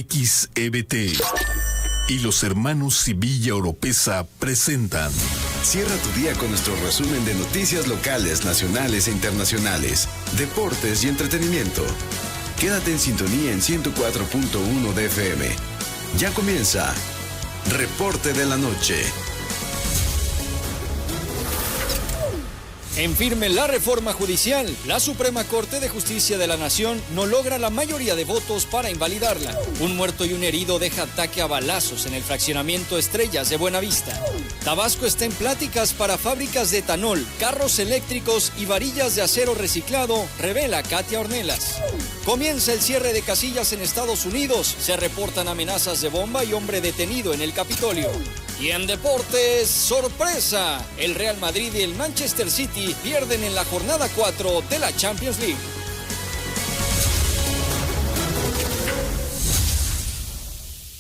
XEBT y los hermanos Sevilla Oropesa presentan. Cierra tu día con nuestro resumen de noticias locales, nacionales e internacionales, deportes y entretenimiento. Quédate en sintonía en 104.1 de FM. Ya comienza Reporte de la Noche. En firme la reforma judicial, la Suprema Corte de Justicia de la Nación no logra la mayoría de votos para invalidarla. Un muerto y un herido deja ataque a balazos en el fraccionamiento Estrellas de Buenavista. Tabasco está en pláticas para fábricas de etanol, carros eléctricos y varillas de acero reciclado, revela Katia Ornelas. Comienza el cierre de casillas en Estados Unidos, se reportan amenazas de bomba y hombre detenido en el Capitolio. Y en deportes, sorpresa, el Real Madrid y el Manchester City pierden en la jornada 4 de la Champions League.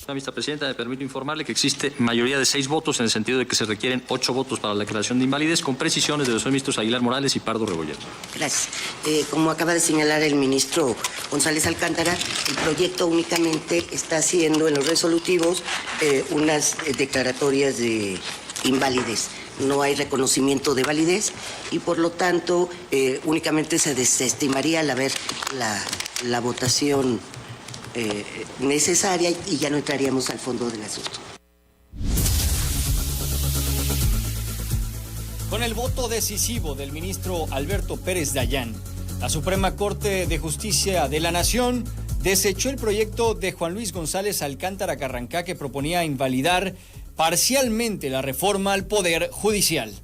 Vicepresidenta, me permito informarle que existe mayoría de 6 votos en el sentido de que se requieren 8 votos para la declaración de invalidez, con precisiones de los ministros Aguilar Morales y Pardo Rebolledo. Gracias. Como acaba de señalar el ministro González Alcántara, el proyecto únicamente está haciendo en los resolutivos unas declaratorias de invalidez. No hay reconocimiento de validez y por lo tanto únicamente se desestimaría al haber la votación necesaria y ya no entraríamos al fondo del asunto. Con el voto decisivo del ministro Alberto Pérez Dayán, la Suprema Corte de Justicia de la Nación desechó el proyecto de Juan Luis González Alcántara Carrancá que proponía invalidar parcialmente la reforma al Poder Judicial.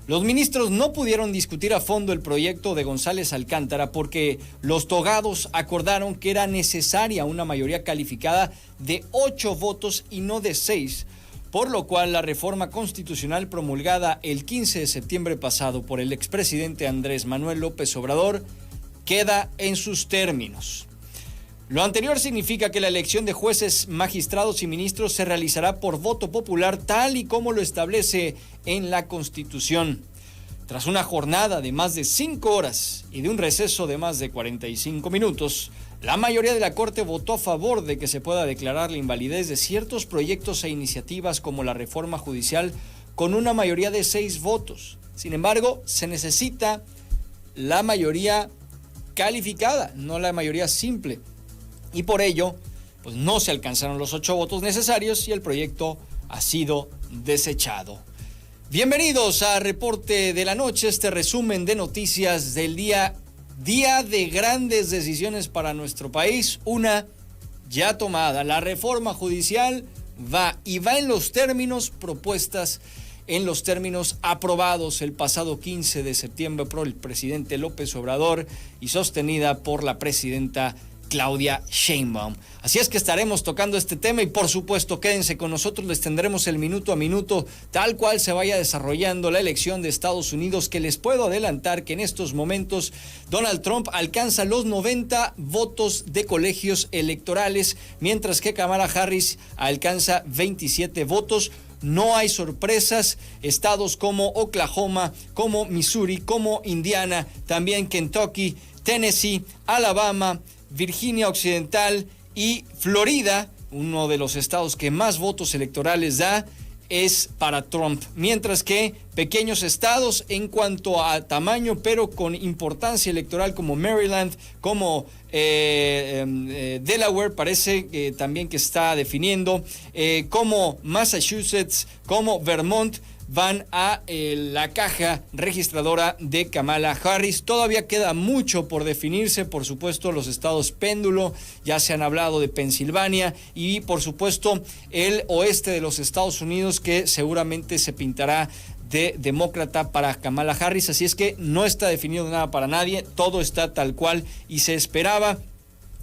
Los ministros no pudieron discutir a fondo el proyecto de González Alcántara porque los togados acordaron que era necesaria una mayoría calificada de 8 votos y no de 6, por lo cual la reforma constitucional promulgada el 15 de septiembre pasado por el expresidente Andrés Manuel López Obrador queda en sus términos. Lo anterior significa que la elección de jueces, magistrados y ministros se realizará por voto popular tal y como lo establece en la Constitución. Tras una jornada de más de 5 horas y de un receso de más de 45 minutos, la mayoría de la Corte votó a favor de que se pueda declarar la invalidez de ciertos proyectos e iniciativas como la reforma judicial con una mayoría de 6 votos. Sin embargo, se necesita la mayoría calificada, no la mayoría simple. Y por ello, pues no se alcanzaron los 8 votos necesarios y el proyecto ha sido desechado. Bienvenidos a Reporte de la Noche, este resumen de noticias del día de grandes decisiones para nuestro país. Una ya tomada, la reforma judicial va en los términos propuestas, en los términos aprobados el pasado 15 de septiembre por el presidente López Obrador y sostenida por la presidenta Claudia Sheinbaum. Así es que estaremos tocando este tema y por supuesto quédense con nosotros, les tendremos el minuto a minuto tal cual se vaya desarrollando la elección de Estados Unidos, que les puedo adelantar que en estos momentos Donald Trump alcanza los 90 votos de colegios electorales, mientras que Kamala Harris alcanza 27 votos. No hay sorpresas, estados como Oklahoma, como Missouri, como Indiana, también Kentucky, Tennessee, Alabama, Virginia Occidental y Florida, uno de los estados que más votos electorales da, es para Trump, mientras que pequeños estados en cuanto a tamaño, pero con importancia electoral como Maryland, como Delaware, parece también que está definiendo, como Massachusetts, como Vermont, van a la caja registradora de Kamala Harris. Todavía queda mucho por definirse, por supuesto los estados péndulo, ya se han hablado de Pensilvania y por supuesto el oeste de los Estados Unidos, que seguramente se pintará de demócrata para Kamala Harris, así es que no está definido nada para nadie, todo está tal cual y se esperaba.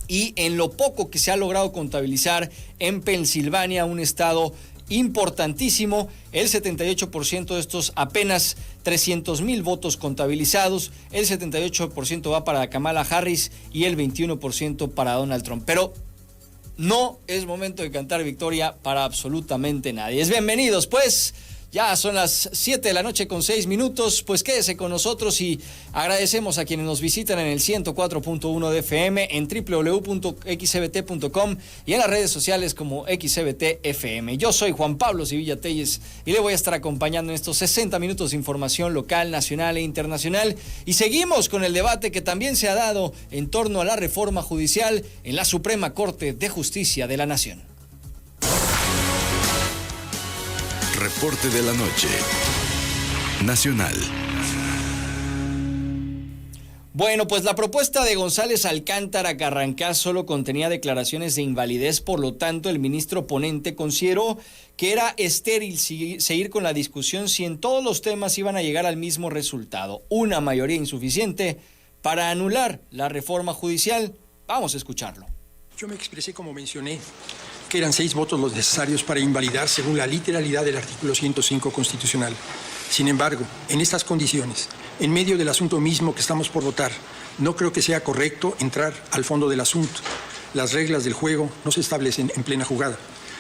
Y en lo poco que se ha logrado contabilizar en Pensilvania, un estado importantísimo, el 78% de estos apenas 300,000 votos contabilizados, el 78% va para Kamala Harris y el 21% para Donald Trump. Pero no es momento de cantar victoria para absolutamente nadie. Bienvenidos pues, Ya son las 7 de la noche con 6 minutos, pues quédese con nosotros y agradecemos a quienes nos visitan en el 104.1 de FM, en www.xbt.com y en las redes sociales como XBT-FM. Yo soy Juan Pablo Sevilla Telles y le voy a estar acompañando en estos 60 minutos de información local, nacional e internacional. Y seguimos con el debate que también se ha dado en torno a la reforma judicial en la Suprema Corte de Justicia de la Nación. Reporte de la noche. Nacional. Bueno, pues la propuesta de González Alcántara Carrancá solo contenía declaraciones de invalidez, por lo tanto el ministro ponente consideró que era estéril seguir con la discusión si en todos los temas iban a llegar al mismo resultado, una mayoría insuficiente para anular la reforma judicial. Vamos a escucharlo. Yo me expresé como mencioné, que eran 6 votos los necesarios para invalidar según la literalidad del artículo 105 constitucional. Sin embargo, en estas condiciones, en medio del asunto mismo que estamos por votar, no creo que sea correcto entrar al fondo del asunto. Las reglas del juego no se establecen en plena jugada.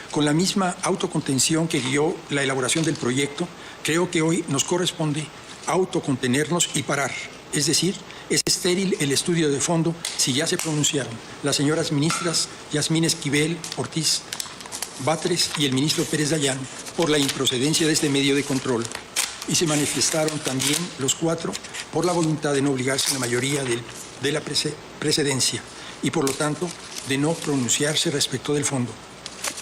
Con la misma autocontención que guió la elaboración del proyecto, creo que hoy nos corresponde autocontenernos y parar. Es decir, es estéril el estudio de fondo si ya se pronunciaron las señoras ministras Yasmín Esquivel, Ortiz, Batres y el ministro Pérez Dayán por la improcedencia de este medio de control. Y se manifestaron también los 4 por la voluntad de no obligarse a la mayoría de la precedencia y por lo tanto de no pronunciarse respecto del fondo.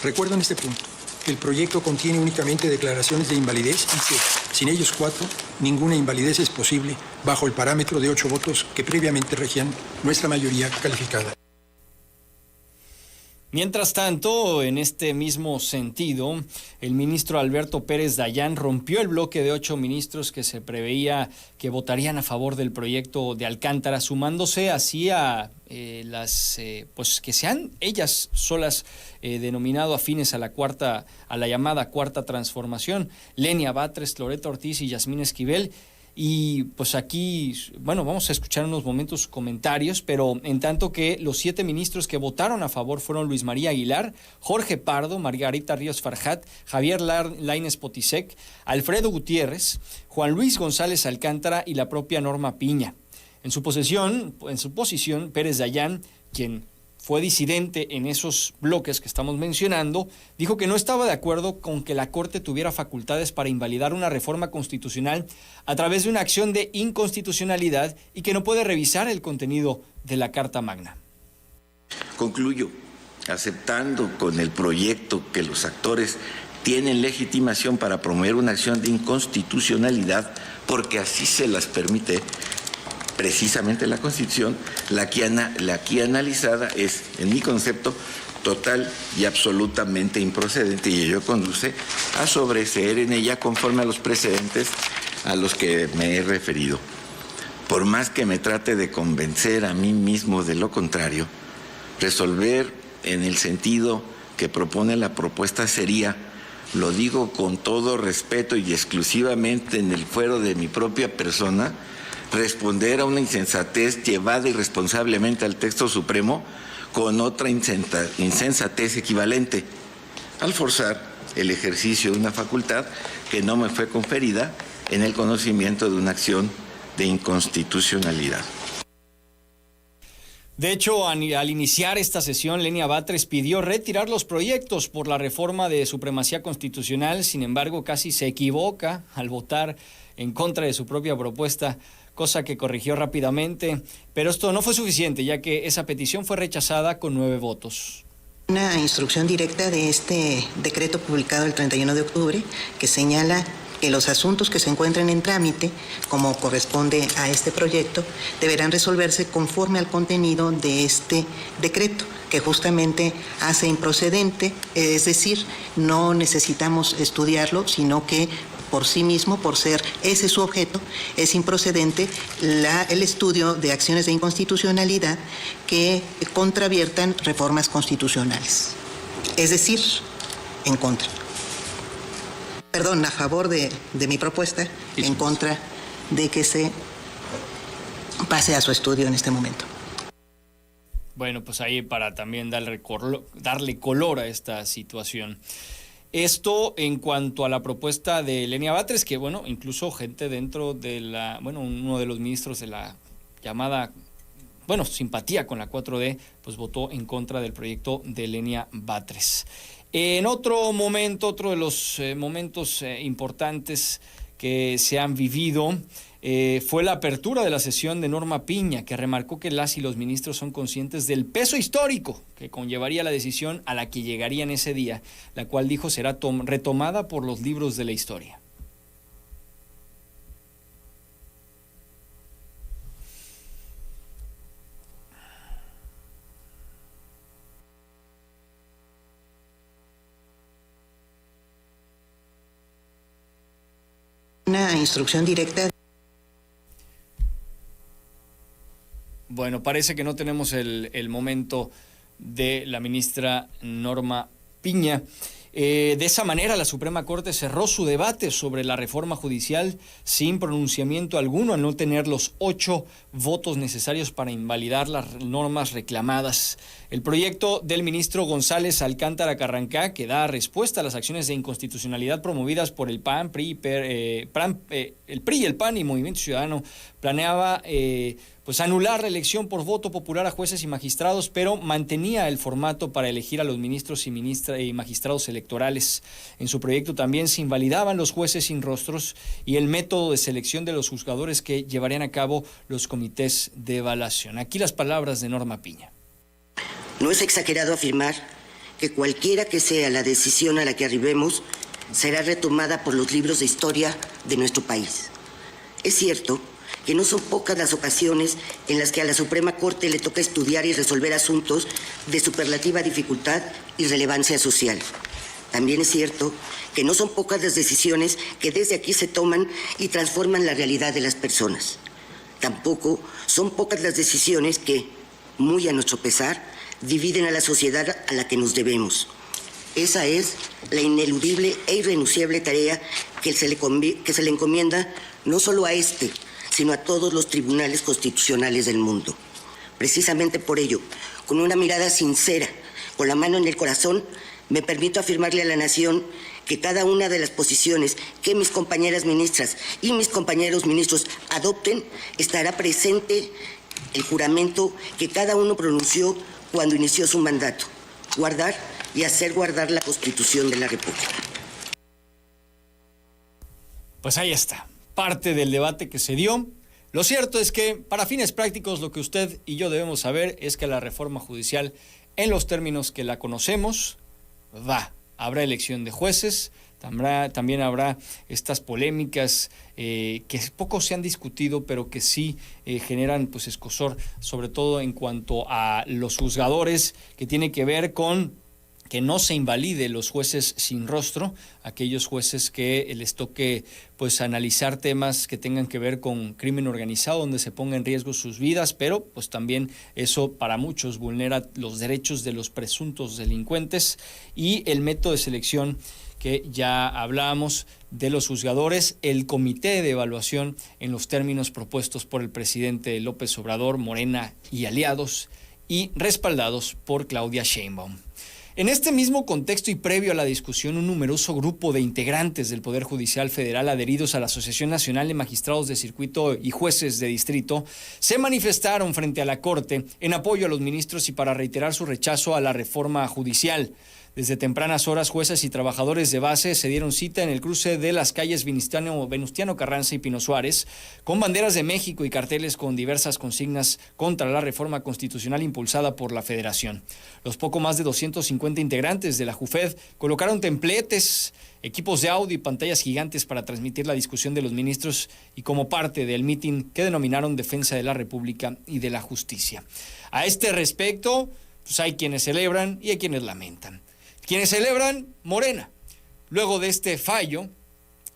Recuerdo en este punto que el proyecto contiene únicamente declaraciones de invalidez y que, sin ellos 4, ninguna invalidez es posible bajo el parámetro de 8 votos que previamente regían nuestra mayoría calificada. Mientras tanto, en este mismo sentido, el ministro Alberto Pérez Dayán rompió el bloque de 8 ministros que se preveía que votarían a favor del proyecto de Alcántara, sumándose así a pues que sean ellas solas denominado afines a la llamada cuarta transformación, Lenia Batres, Loreto Ortiz y Yasmín Esquivel. Y pues aquí, bueno, vamos a escuchar unos momentos comentarios, pero en tanto que los 7 ministros que votaron a favor fueron Luis María Aguilar, Jorge Pardo, Margarita Ríos Farjat, Javier Lainez Potisek, Alfredo Gutiérrez, Juan Luis González Alcántara y la propia Norma Piña. En su posición, Pérez Dayán, quien fue disidente en esos bloques que estamos mencionando, dijo que no estaba de acuerdo con que la Corte tuviera facultades para invalidar una reforma constitucional a través de una acción de inconstitucionalidad y que no puede revisar el contenido de la Carta Magna. Concluyo aceptando con el proyecto que los actores tienen legitimación para promover una acción de inconstitucionalidad porque así se las permite precisamente la Constitución. La aquí analizada es, en mi concepto, total y absolutamente improcedente y ello conduce a sobreseer en ella conforme a los precedentes a los que me he referido. Por más que me trate de convencer a mí mismo de lo contrario, resolver en el sentido que propone la propuesta sería, lo digo con todo respeto y exclusivamente en el fuero de mi propia persona, responder a una insensatez llevada irresponsablemente al texto supremo con otra insensatez equivalente, al forzar el ejercicio de una facultad que no me fue conferida en el conocimiento de una acción de inconstitucionalidad. De hecho, al iniciar esta sesión, Lenia Batres pidió retirar los proyectos por la reforma de supremacía constitucional. Sin embargo, casi se equivoca al votar en contra de su propia propuesta, cosa que corrigió rápidamente. Pero esto no fue suficiente, ya que esa petición fue rechazada con 9 votos. Una instrucción directa de este decreto publicado el 31 de octubre que señala que los asuntos que se encuentren en trámite, como corresponde a este proyecto, deberán resolverse conforme al contenido de este decreto, que justamente hace improcedente, es decir, no necesitamos estudiarlo, sino que por sí mismo, por ser ese su objeto, es improcedente el estudio de acciones de inconstitucionalidad que contraviertan reformas constitucionales. Es decir, en contra. Perdón, a favor de mi propuesta, en contra de que se pase a su estudio en este momento. Bueno, pues ahí para también darle color a esta situación. Esto en cuanto a la propuesta de Lenia Batres, que bueno, incluso gente dentro de uno de los ministros de la llamada, simpatía con la 4D, pues votó en contra del proyecto de Lenia Batres. En otro momento, otro de los momentos importantes que se han vivido, fue la apertura de la sesión de Norma Piña, que remarcó que las y los ministros son conscientes del peso histórico que conllevaría la decisión a la que llegarían ese día, la cual dijo será retomada por los libros de la historia. Una instrucción directa. Bueno, parece que no tenemos el momento de la ministra Norma Piña. De esa manera, la Suprema Corte cerró su debate sobre la reforma judicial sin pronunciamiento alguno, al no tener los 8 votos necesarios para invalidar las normas reclamadas. El proyecto del ministro González Alcántara Carrancá, que da respuesta a las acciones de inconstitucionalidad promovidas por el PAN, el PRI y el PAN y Movimiento Ciudadano, planeaba anular la elección por voto popular a jueces y magistrados, pero mantenía el formato para elegir a los ministros y magistrados electorales. En su proyecto también se invalidaban los jueces sin rostros y el método de selección de los juzgadores que llevarían a cabo los comités de evaluación. Aquí las palabras de Norma Piña. No es exagerado afirmar que cualquiera que sea la decisión a la que arribemos será retomada por los libros de historia de nuestro país. Es cierto que no son pocas las ocasiones en las que a la Suprema Corte le toca estudiar y resolver asuntos de superlativa dificultad y relevancia social. También es cierto que no son pocas las decisiones que desde aquí se toman y transforman la realidad de las personas. Tampoco son pocas las decisiones que, muy a nuestro pesar, dividen a la sociedad a la que nos debemos. Esa es la ineludible e irrenunciable tarea que se le encomienda no solo a este, sino a todos los tribunales constitucionales del mundo. Precisamente por ello, con una mirada sincera, con la mano en el corazón, me permito afirmarle a la nación que cada una de las posiciones que mis compañeras ministras y mis compañeros ministros adopten estará presente el juramento que cada uno pronunció cuando inició su mandato: guardar y hacer guardar la Constitución de la República. Pues ahí está, parte del debate que se dio. Lo cierto es que, para fines prácticos, lo que usted y yo debemos saber es que la reforma judicial, en los términos que la conocemos, va. Habrá elección de jueces, también habrá estas polémicas que poco se han discutido, pero que sí generan escozor, sobre todo en cuanto a los juzgadores, que tiene que ver con que no se invalide los jueces sin rostro, aquellos jueces que les toque analizar temas que tengan que ver con crimen organizado, donde se ponga en riesgo sus vidas, pero también eso para muchos vulnera los derechos de los presuntos delincuentes, y el método de selección que ya hablábamos de los juzgadores, el comité de evaluación en los términos propuestos por el presidente López Obrador, Morena y aliados, y respaldados por Claudia Sheinbaum. En este mismo contexto y previo a la discusión, un numeroso grupo de integrantes del Poder Judicial Federal adheridos a la Asociación Nacional de Magistrados de Circuito y Jueces de Distrito se manifestaron frente a la Corte en apoyo a los ministros y para reiterar su rechazo a la reforma judicial. Desde tempranas horas, jueces y trabajadores de base se dieron cita en el cruce de las calles Venustiano Carranza y Pino Suárez, con banderas de México y carteles con diversas consignas contra la reforma constitucional impulsada por la Federación. Los poco más de 250 integrantes de la JUFED colocaron templetes, equipos de audio y pantallas gigantes para transmitir la discusión de los ministros y como parte del mitin que denominaron Defensa de la República y de la Justicia. A este respecto, hay quienes celebran y hay quienes lamentan. Quienes celebran, Morena. Luego de este fallo,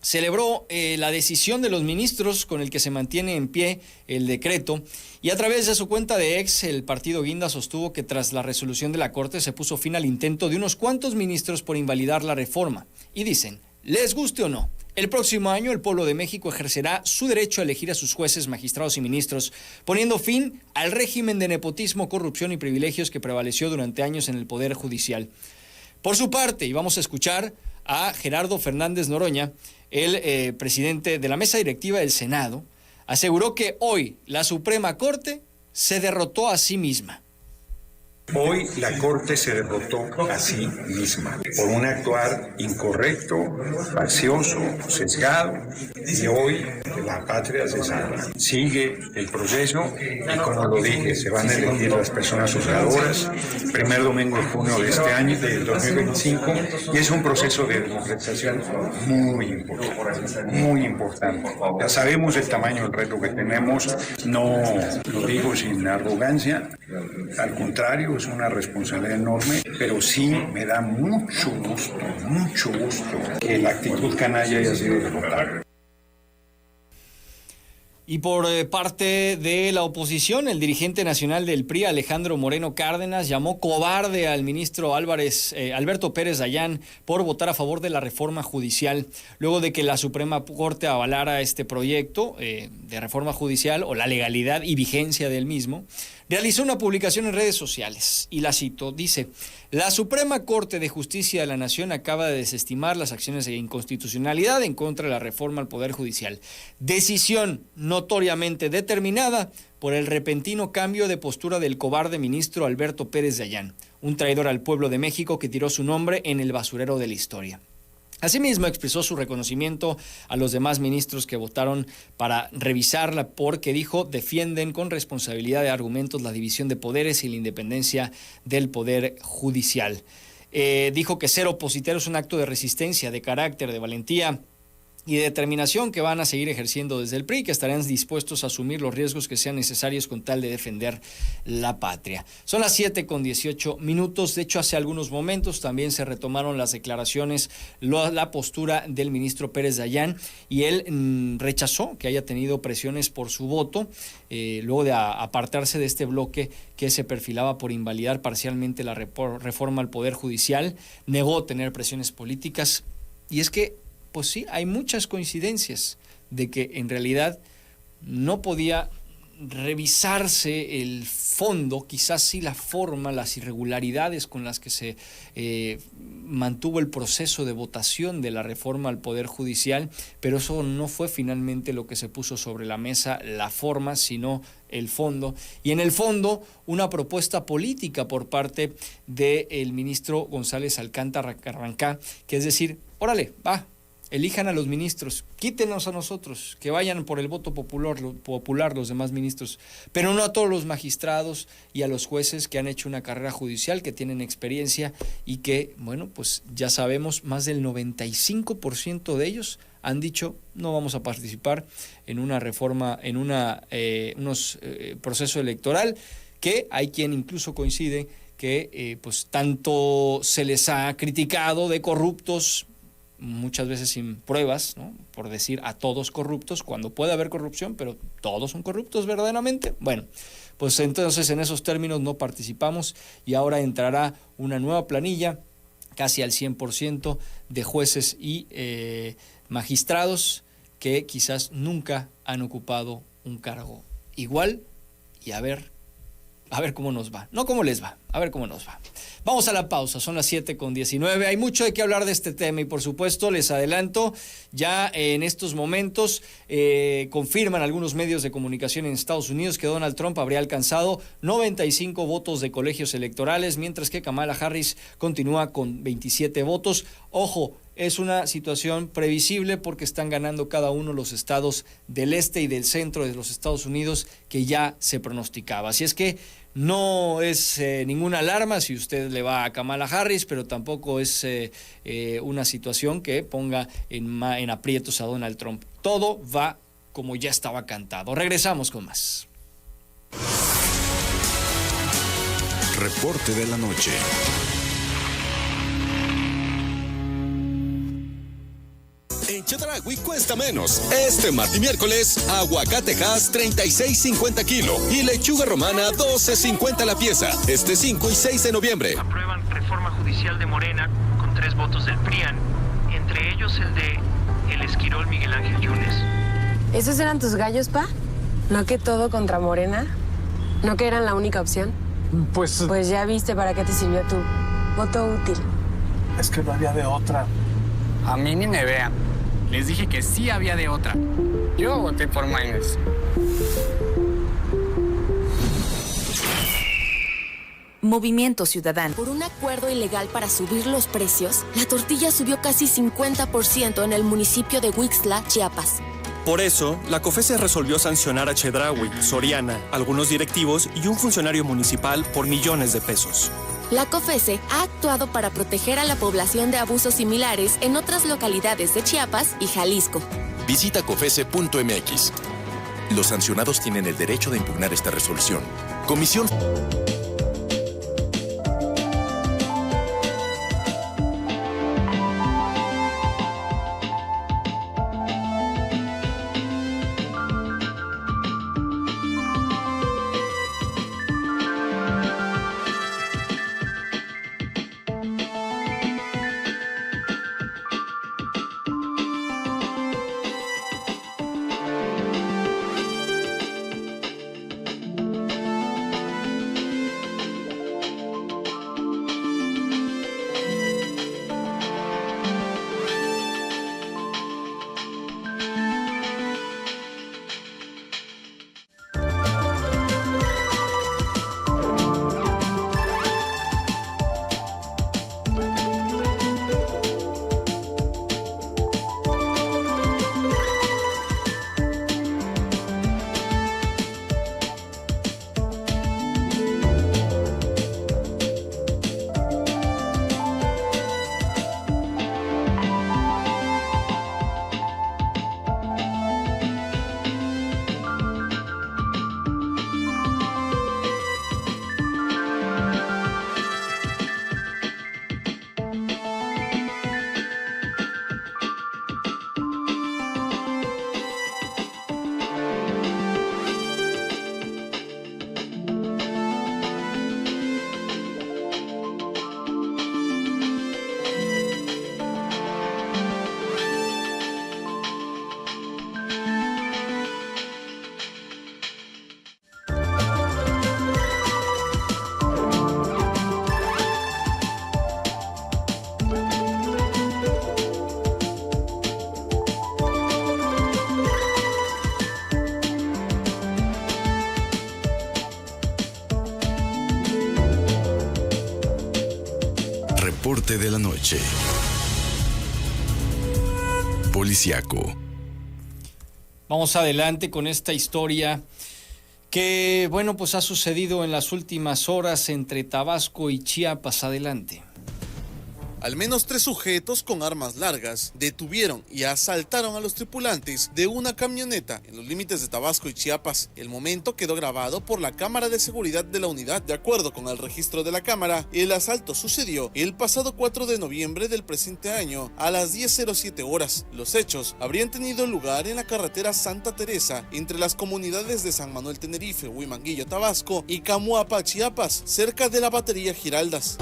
celebró la decisión de los ministros con el que se mantiene en pie el decreto, y a través de su cuenta de ex, el partido Guinda sostuvo que tras la resolución de la Corte se puso fin al intento de unos cuantos ministros por invalidar la reforma. Y dicen, les guste o no, el próximo año el pueblo de México ejercerá su derecho a elegir a sus jueces, magistrados y ministros, poniendo fin al régimen de nepotismo, corrupción y privilegios que prevaleció durante años en el Poder Judicial. Por su parte, y vamos a escuchar a Gerardo Fernández Noroña, el presidente de la mesa directiva del Senado, aseguró que hoy la Suprema Corte se derrotó a sí misma. Hoy la Corte se derrotó a sí misma por un actuar incorrecto, faccioso, sesgado, y hoy la patria se salva. Sigue el proceso y, como lo dije, se van a elegir las personas juzgadoras primer domingo de junio de este año, del 2025, y es un proceso de democratización muy importante. Ya sabemos el tamaño del reto que tenemos, no lo digo sin arrogancia, al contrario, es una responsabilidad enorme, pero sí me da mucho gusto que la actitud canalla haya sido derrotada. Y por parte de la oposición, el dirigente nacional del PRI, Alejandro Moreno Cárdenas, llamó cobarde al ministro Alberto Pérez Dayán por votar a favor de la reforma judicial, luego de que la Suprema Corte avalara este proyecto de reforma judicial o la legalidad y vigencia del mismo. Realizó una publicación en redes sociales y la cito, dice: la Suprema Corte de Justicia de la Nación acaba de desestimar las acciones de inconstitucionalidad en contra de la reforma al Poder Judicial. Decisión notoriamente determinada por el repentino cambio de postura del cobarde ministro Alberto Pérez Dayán, un traidor al pueblo de México que tiró su nombre en el basurero de la historia. Asimismo, expresó su reconocimiento a los demás ministros que votaron para revisarla porque, dijo, defienden con responsabilidad de argumentos la división de poderes y la independencia del Poder Judicial. Dijo que ser opositor es un acto de resistencia, de carácter, de valentía y de determinación que van a seguir ejerciendo desde el PRI, que estarán dispuestos a asumir los riesgos que sean necesarios con tal de defender la patria. Son las 7:18. De hecho, hace algunos momentos también se retomaron las declaraciones, la postura del ministro Pérez Dayán, y él rechazó que haya tenido presiones por su voto, luego de apartarse de este bloque que se perfilaba por invalidar parcialmente la reforma al Poder Judicial. Negó tener presiones políticas, y es que pues sí, hay muchas coincidencias de que en realidad no podía revisarse el fondo, quizás sí la forma, las irregularidades con las que se mantuvo el proceso de votación de la reforma al Poder Judicial, pero eso no fue finalmente lo que se puso sobre la mesa, la forma, sino el fondo. Y en el fondo, una propuesta política por parte del ministro González Alcántara Carrancá, que es decir, órale, va, elijan a los ministros, quítenos a nosotros, que vayan por el voto popular los demás ministros, pero no a todos los magistrados y a los jueces que han hecho una carrera judicial, que tienen experiencia y que, bueno, pues ya sabemos, más del 95% de ellos han dicho no vamos a participar en una reforma, en proceso electoral, que hay quien incluso coincide que pues tanto se les ha criticado de corruptos, muchas veces sin pruebas, ¿no? Por decir a todos corruptos, cuando puede haber corrupción, pero todos son corruptos verdaderamente. Bueno, pues entonces en esos términos no participamos y ahora entrará una nueva planilla, casi al 100% de jueces y magistrados que quizás nunca han ocupado un cargo igual, y a ver cómo nos va. No cómo les va, a ver cómo nos va. Vamos a la pausa, son las 7:19. Hay mucho de qué hablar de este tema y por supuesto les adelanto, ya en estos momentos confirman algunos medios de comunicación en Estados Unidos que Donald Trump habría alcanzado 95 votos de colegios electorales, mientras que Kamala Harris continúa con 27 votos. Ojo, es una situación previsible porque están ganando cada uno los estados del este y del centro de los Estados Unidos que ya se pronosticaba. Así es que no es ninguna alarma si usted le va a Kamala Harris, pero tampoco es una situación que ponga en aprietos a Donald Trump. Todo va como ya estaba cantado. Regresamos con más. Reporte de la noche. En Chedraui cuesta menos. Este martes y miércoles, aguacatejas 36.50 kilo y lechuga romana 12.50 la pieza. Este 5 y 6 de noviembre. Aprueban reforma judicial de Morena con 3 votos del PRIAN, entre ellos el de el Esquirol Miguel Ángel Yunes. ¿Esos eran tus gallos, pa? ¿No que todo contra Morena? ¿No que eran la única opción? Pues ya viste para qué te sirvió tu voto útil. Es que no había de otra. A mí ni me vean. Les dije que sí había de otra. Yo voté por Maynes. Movimiento Ciudadano. Por un acuerdo ilegal para subir los precios, la tortilla subió casi 50% en el municipio de Huixtla, Chiapas. Por eso, la COFESE resolvió sancionar a Chedraui, Soriana, algunos directivos y un funcionario municipal por millones de pesos. La COFESE ha actuado para proteger a la población de abusos similares en otras localidades de Chiapas y Jalisco. Visita cofese.mx. Los sancionados tienen el derecho de impugnar esta resolución. Comisión... Reporte de la noche. Policiaco. Vamos adelante con esta historia que, bueno, pues ha sucedido en las últimas horas entre Tabasco y Chiapas. Adelante. Al menos 3 sujetos con armas largas detuvieron y asaltaron a los tripulantes de una camioneta en los límites de Tabasco y Chiapas. El momento quedó grabado por la cámara de seguridad de la unidad. De acuerdo con el registro de la cámara, el asalto sucedió el pasado 4 de noviembre del presente año a las 10:07 horas. Los hechos habrían tenido lugar en la carretera Santa Teresa entre las comunidades de San Manuel Tenerife, Huimanguillo, Tabasco y Camuapa, Chiapas, cerca de la batería Giraldas.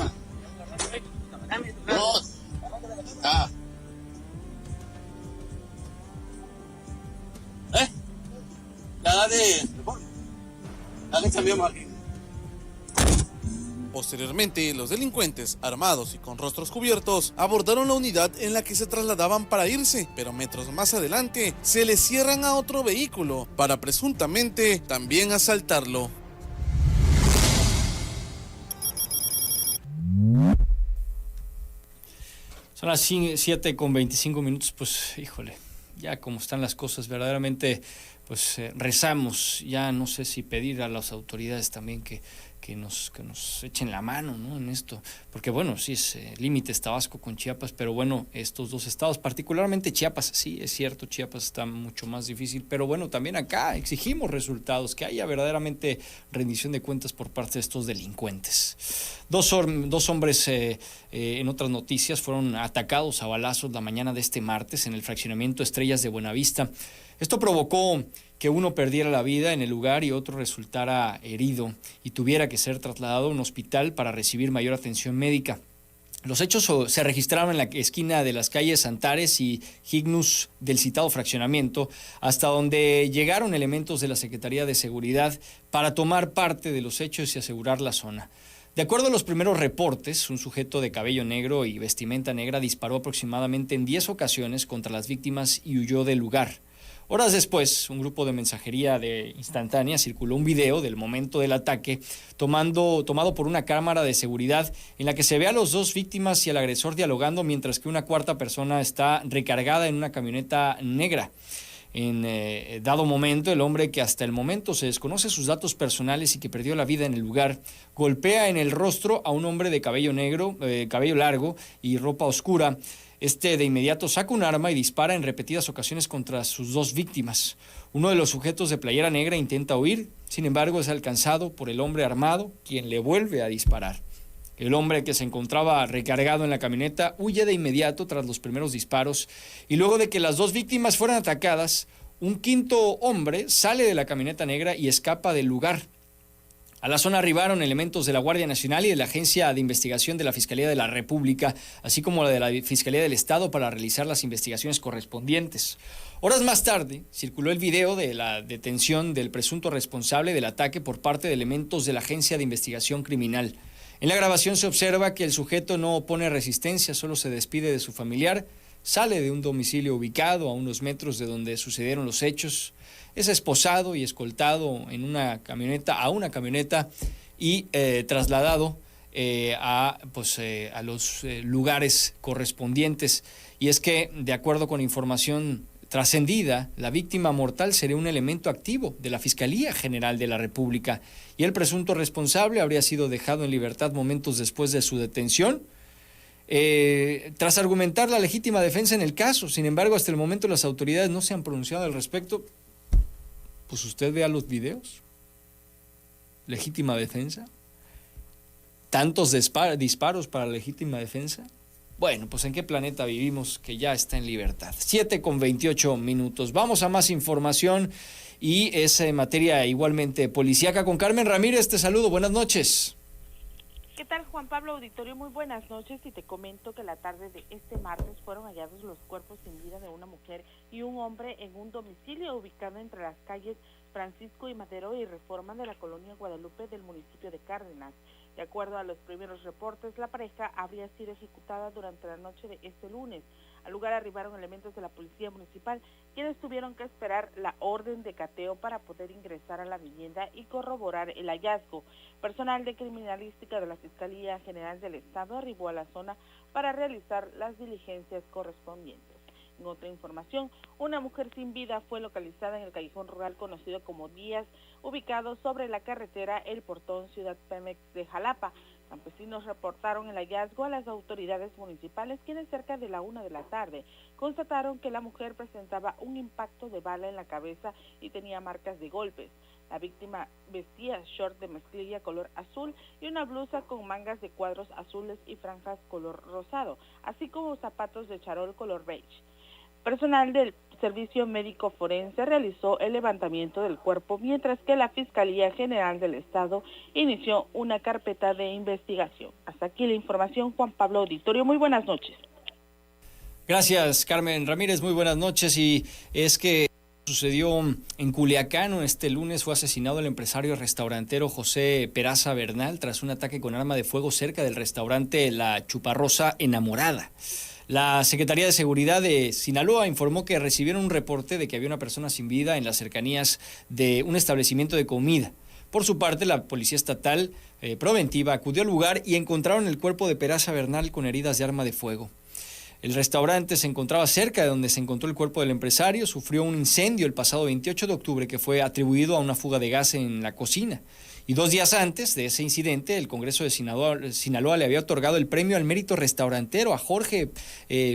Posteriormente, los delincuentes, armados y con rostros cubiertos, abordaron la unidad en la que se trasladaban para irse, pero metros más adelante se les cierran a otro vehículo para presuntamente también asaltarlo. Son las 7:25, pues híjole, ya como están las cosas, verdaderamente pues rezamos, ya no sé si pedir a las autoridades también que nos echen la mano, ¿no?, en esto, porque bueno, sí es límites Tabasco con Chiapas, pero bueno, estos dos estados, particularmente Chiapas, sí es cierto, Chiapas está mucho más difícil, pero bueno, también acá exigimos resultados, que haya verdaderamente rendición de cuentas por parte de estos delincuentes. Dos hombres en otras noticias fueron atacados a balazos la mañana de este martes en el fraccionamiento Estrellas de Buenavista. Esto provocó que uno perdiera la vida en el lugar y otro resultara herido y tuviera que ser trasladado a un hospital para recibir mayor atención médica. Los hechos se registraron en la esquina de las calles Antares y Gignus del citado fraccionamiento, hasta donde llegaron elementos de la Secretaría de Seguridad para tomar parte de los hechos y asegurar la zona. De acuerdo a los primeros reportes, un sujeto de cabello negro y vestimenta negra disparó aproximadamente en 10 ocasiones contra las víctimas y huyó del lugar. Horas después, un grupo de mensajería instantánea circuló un video del momento del ataque tomado por una cámara de seguridad en la que se ve a los dos víctimas y al agresor dialogando mientras que una cuarta persona está recargada en una camioneta negra. En dado momento, el hombre, que hasta el momento se desconoce sus datos personales y que perdió la vida en el lugar, golpea en el rostro a un hombre de cabello negro, cabello largo y ropa oscura. De inmediato saca un arma y dispara en repetidas ocasiones contra sus dos víctimas. Uno de los sujetos de playera negra intenta huir, sin embargo es alcanzado por el hombre armado, quien le vuelve a disparar. El hombre, que se encontraba recargado en la camioneta, huye de inmediato tras los primeros disparos y luego de que las dos víctimas fueran atacadas, un quinto hombre sale de la camioneta negra y escapa del lugar. A la zona arribaron elementos de la Guardia Nacional y de la Agencia de Investigación de la Fiscalía de la República, así como la de la Fiscalía del Estado, para realizar las investigaciones correspondientes. Horas más tarde, circuló el video de la detención del presunto responsable del ataque por parte de elementos de la Agencia de Investigación Criminal. En la grabación se observa que el sujeto no opone resistencia, solo se despide de su familiar, sale de un domicilio ubicado a unos metros de donde sucedieron los hechos, es esposado y escoltado en una camioneta y trasladado a los lugares correspondientes. Y es que, de acuerdo con información trascendida, la víctima mortal sería un elemento activo de la Fiscalía General de la República y el presunto responsable habría sido dejado en libertad momentos después de su detención, tras argumentar la legítima defensa en el caso. Sin embargo, hasta el momento las autoridades no se han pronunciado al respecto. Pues usted vea los videos. Legítima defensa. Tantos disparos para legítima defensa. Bueno, pues ¿en qué planeta vivimos que ya está en libertad? 7:28. Vamos a más información y es materia igualmente policíaca con Carmen Ramírez. Te saludo, buenas noches. ¿Qué tal, Juan Pablo Auditorio? Muy buenas noches, y te comento que la tarde de este martes fueron hallados los cuerpos sin vida de una mujer y un hombre en un domicilio ubicado entre las calles Francisco y Madero y Reforma de la colonia Guadalupe del municipio de Cárdenas. De acuerdo a los primeros reportes, la pareja habría sido ejecutada durante la noche de este lunes. Al lugar arribaron elementos de la policía municipal, quienes tuvieron que esperar la orden de cateo para poder ingresar a la vivienda y corroborar el hallazgo. Personal de criminalística de la Fiscalía General del Estado arribó a la zona para realizar las diligencias correspondientes. En otra información, una mujer sin vida fue localizada en el callejón rural conocido como Díaz, ubicado sobre la carretera El Portón, Ciudad Pemex de Jalapa. Campesinos reportaron el hallazgo a las autoridades municipales, quienes cerca de la 1 de la tarde constataron que la mujer presentaba un impacto de bala en la cabeza y tenía marcas de golpes. La víctima vestía short de mezclilla color azul y una blusa con mangas de cuadros azules y franjas color rosado, así como zapatos de charol color beige. Personal del Servicio Médico Forense realizó el levantamiento del cuerpo, mientras que la Fiscalía General del Estado inició una carpeta de investigación. Hasta aquí la información, Juan Pablo Auditorio. Muy buenas noches. Gracias, Carmen Ramírez. Muy buenas noches. Y es que sucedió en Culiacán. Este lunes fue asesinado el empresario restaurantero José Peraza Bernal tras un ataque con arma de fuego cerca del restaurante La Chuparrosa Enamorada. La Secretaría de Seguridad de Sinaloa informó que recibieron un reporte de que había una persona sin vida en las cercanías de un establecimiento de comida. Por su parte, la Policía Estatal Preventiva acudió al lugar y encontraron el cuerpo de Peraza Bernal con heridas de arma de fuego. El restaurante se encontraba cerca de donde se encontró el cuerpo del empresario. Sufrió un incendio el pasado 28 de octubre que fue atribuido a una fuga de gas en la cocina. Y 2 días antes de ese incidente, el Congreso de Sinaloa le había otorgado el premio al mérito restaurantero a Jorge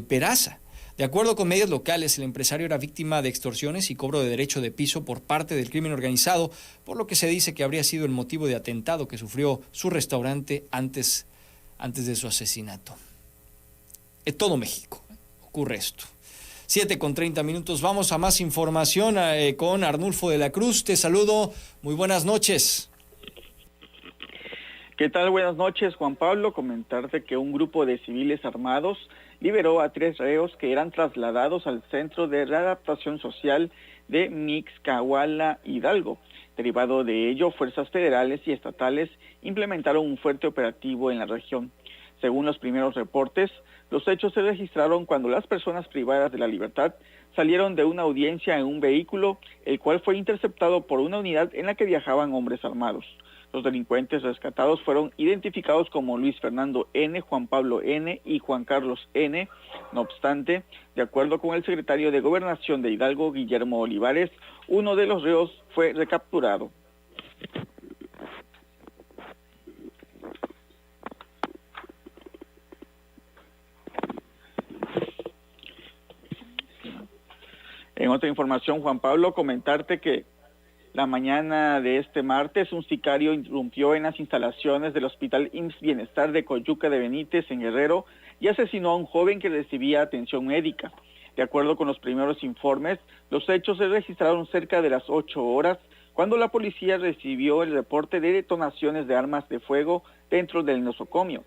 Peraza. De acuerdo con medios locales, el empresario era víctima de extorsiones y cobro de derecho de piso por parte del crimen organizado, por lo que se dice que habría sido el motivo de atentado que sufrió su restaurante antes de su asesinato. En todo México ocurre esto. 7:30. Vamos a más información con Arnulfo de la Cruz. Te saludo. Muy buenas noches. ¿Qué tal? Buenas noches, Juan Pablo. Comentarte que un grupo de civiles armados liberó a 3 reos que eran trasladados al Centro de Readaptación Social de Mixcahuala, Hidalgo. Derivado de ello, fuerzas federales y estatales implementaron un fuerte operativo en la región. Según los primeros reportes, los hechos se registraron cuando las personas privadas de la libertad salieron de una audiencia en un vehículo, el cual fue interceptado por una unidad en la que viajaban hombres armados. Los delincuentes rescatados fueron identificados como Luis Fernando N., Juan Pablo N. y Juan Carlos N. No obstante, de acuerdo con el secretario de Gobernación de Hidalgo, Guillermo Olivares, uno de los reos fue recapturado. En otra información, Juan Pablo, comentarte que la mañana de este martes un sicario irrumpió en las instalaciones del Hospital IMSS Bienestar de Coyuca de Benítez, en Guerrero, y asesinó a un joven que recibía atención médica. De acuerdo con los primeros informes, los hechos se registraron cerca de las 8 horas, cuando la policía recibió el reporte de detonaciones de armas de fuego dentro del nosocomio.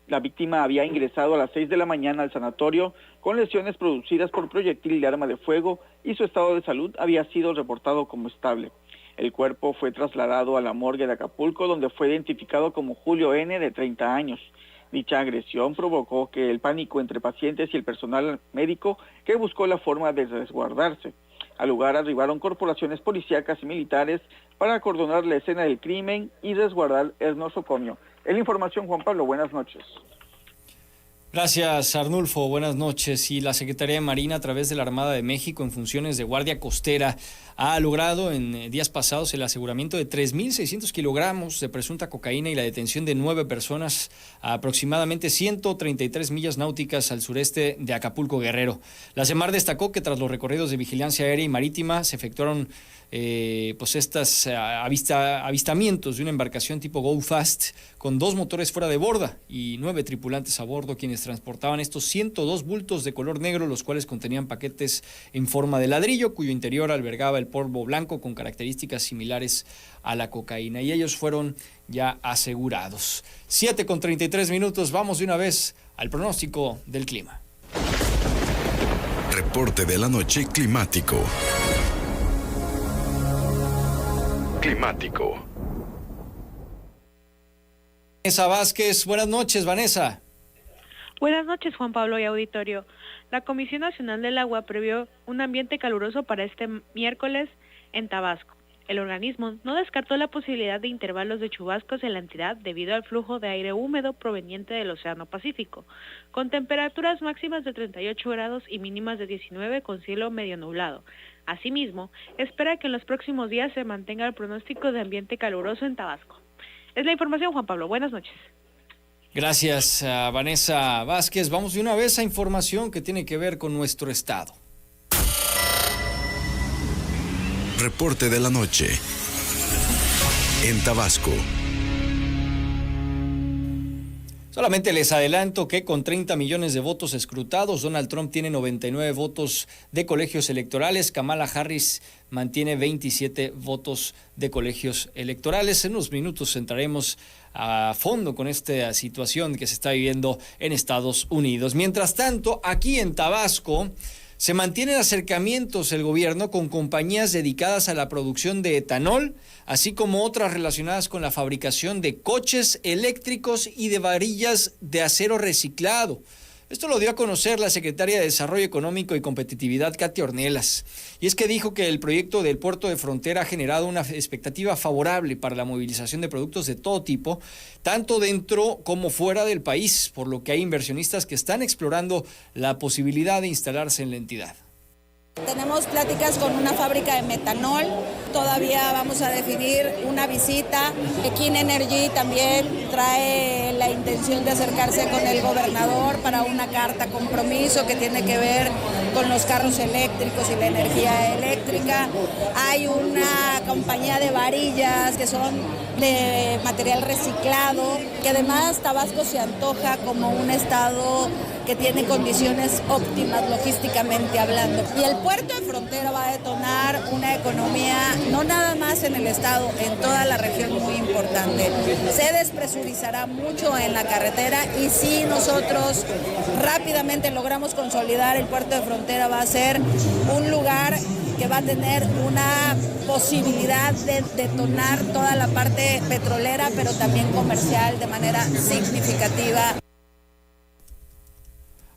La víctima había ingresado a las 6 de la mañana al sanatorio con lesiones producidas por proyectil de arma de fuego y su estado de salud había sido reportado como estable. El cuerpo fue trasladado a la morgue de Acapulco, donde fue identificado como Julio N., de 30 años. Dicha agresión provocó que el pánico entre pacientes y el personal médico, que buscó la forma de resguardarse. Al lugar arribaron corporaciones policíacas y militares para acordonar la escena del crimen y resguardar el nosocomio. Es la información, Juan Pablo. Buenas noches. Gracias, Arnulfo. Buenas noches. Y la Secretaría de Marina, a través de la Armada de México, en funciones de guardia costera, ha logrado en días pasados el aseguramiento de 3.600 kilogramos de presunta cocaína y la detención de 9 personas a aproximadamente 133 millas náuticas al sureste de Acapulco, Guerrero. La CEMAR destacó que tras los recorridos de vigilancia aérea y marítima se efectuaron estos avistamientos de una embarcación tipo Go Fast con 2 motores fuera de borda y 9 tripulantes a bordo, quienes transportaban estos 102 bultos de color negro, los cuales contenían paquetes en forma de ladrillo, cuyo interior albergaba el polvo blanco con características similares a la cocaína, y ellos fueron ya asegurados. 7:33, vamos de una vez al pronóstico del clima. Reporte de la noche climático. Vanessa Vázquez, buenas noches, Vanessa. Buenas noches, Juan Pablo y auditorio. La Comisión Nacional del Agua previó un ambiente caluroso para este miércoles en Tabasco. El organismo no descartó la posibilidad de intervalos de chubascos en la entidad debido al flujo de aire húmedo proveniente del Océano Pacífico, con temperaturas máximas de 38 grados y mínimas de 19 con cielo medio nublado. Asimismo, espera que en los próximos días se mantenga el pronóstico de ambiente caluroso en Tabasco. Es la información, Juan Pablo. Buenas noches. Gracias, Vanessa Vázquez. Vamos de una vez a información que tiene que ver con nuestro estado. Reporte de la noche en Tabasco. Solamente les adelanto que con 30 millones de votos escrutados, Donald Trump tiene 99 votos de colegios electorales, Kamala Harris mantiene 27 votos de colegios electorales. En unos minutos entraremos a fondo con esta situación que se está viviendo en Estados Unidos. Mientras tanto, aquí en Tabasco se mantienen acercamientos el gobierno con compañías dedicadas a la producción de etanol, así como otras relacionadas con la fabricación de coches eléctricos y de varillas de acero reciclado. Esto lo dio a conocer la secretaria de Desarrollo Económico y Competitividad, Katia Ornelas. Y es que dijo que el proyecto del puerto de frontera ha generado una expectativa favorable para la movilización de productos de todo tipo, tanto dentro como fuera del país, por lo que hay inversionistas que están explorando la posibilidad de instalarse en la entidad. Tenemos pláticas con una fábrica de metanol, todavía vamos a definir una visita. Clean Energy también trae la intención de acercarse con el gobernador para una carta compromiso que tiene que ver con los carros eléctricos y la energía eléctrica. Hay una compañía de varillas que son de material reciclado, que además Tabasco se antoja como un estado que tiene condiciones óptimas logísticamente hablando. Y el puerto de frontera va a detonar una economía, no nada más en el estado, en toda la región muy importante. Se despresurizará mucho en la carretera y si nosotros rápidamente logramos consolidar el puerto de frontera, va a ser un lugar que va a tener una posibilidad de detonar toda la parte petrolera, pero también comercial de manera significativa.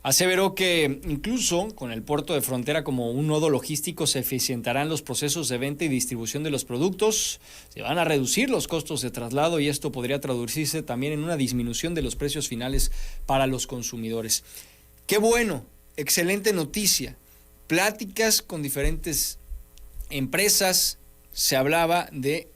Aseveró que incluso con el puerto de frontera como un nodo logístico se eficientarán los procesos de venta y distribución de los productos, se van a reducir los costos de traslado y esto podría traducirse también en una disminución de los precios finales para los consumidores. ¡Qué bueno! Excelente noticia. Pláticas con diferentes empresas, se hablaba de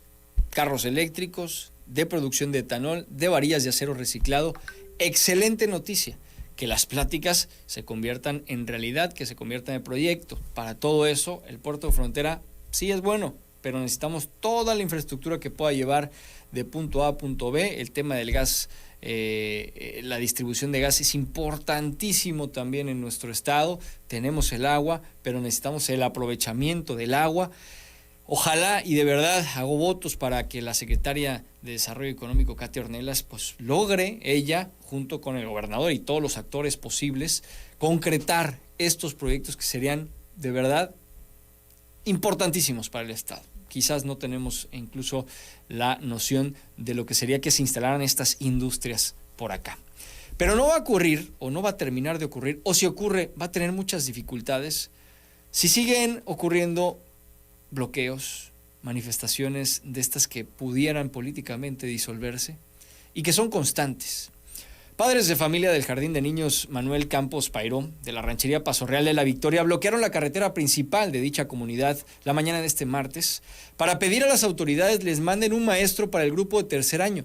carros eléctricos, de producción de etanol, de varillas de acero reciclado. Excelente noticia. Que las pláticas se conviertan en realidad, que se conviertan en proyecto. Para todo eso, el puerto de frontera sí es bueno, pero necesitamos toda la infraestructura que pueda llevar de punto A a punto B. El tema del gas, la distribución de gas es importantísimo también en nuestro estado. Tenemos el agua, pero necesitamos el aprovechamiento del agua. Ojalá y de verdad hago votos para que la secretaria de Desarrollo Económico, Katia Ornelas, pues logre ella, junto con el gobernador y todos los actores posibles, concretar estos proyectos que serían de verdad importantísimos para el Estado. Quizás no tenemos incluso la noción de lo que sería que se instalaran estas industrias por acá. Pero no va a ocurrir, o no va a terminar de ocurrir, o si ocurre, va a tener muchas dificultades si siguen ocurriendo bloqueos, manifestaciones de estas que pudieran políticamente disolverse y que son constantes. Padres de familia del Jardín de Niños Manuel Campos Pairó, de la ranchería Paso Real de la Victoria, bloquearon la carretera principal de dicha comunidad la mañana de este martes para pedir a las autoridades les manden un maestro para el grupo de tercer año.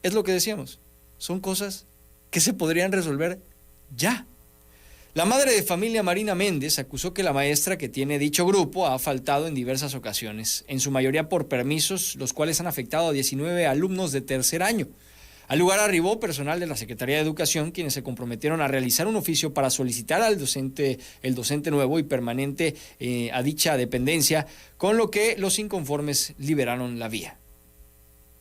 Es lo que decíamos, son cosas que se podrían resolver ya. La madre de familia Marina Méndez acusó que la maestra que tiene dicho grupo ha faltado en diversas ocasiones, en su mayoría por permisos, los cuales han afectado a 19 alumnos de tercer año. Al lugar arribó personal de la Secretaría de Educación, quienes se comprometieron a realizar un oficio para solicitar al docente, el docente nuevo y permanente a dicha dependencia, con lo que los inconformes liberaron la vía.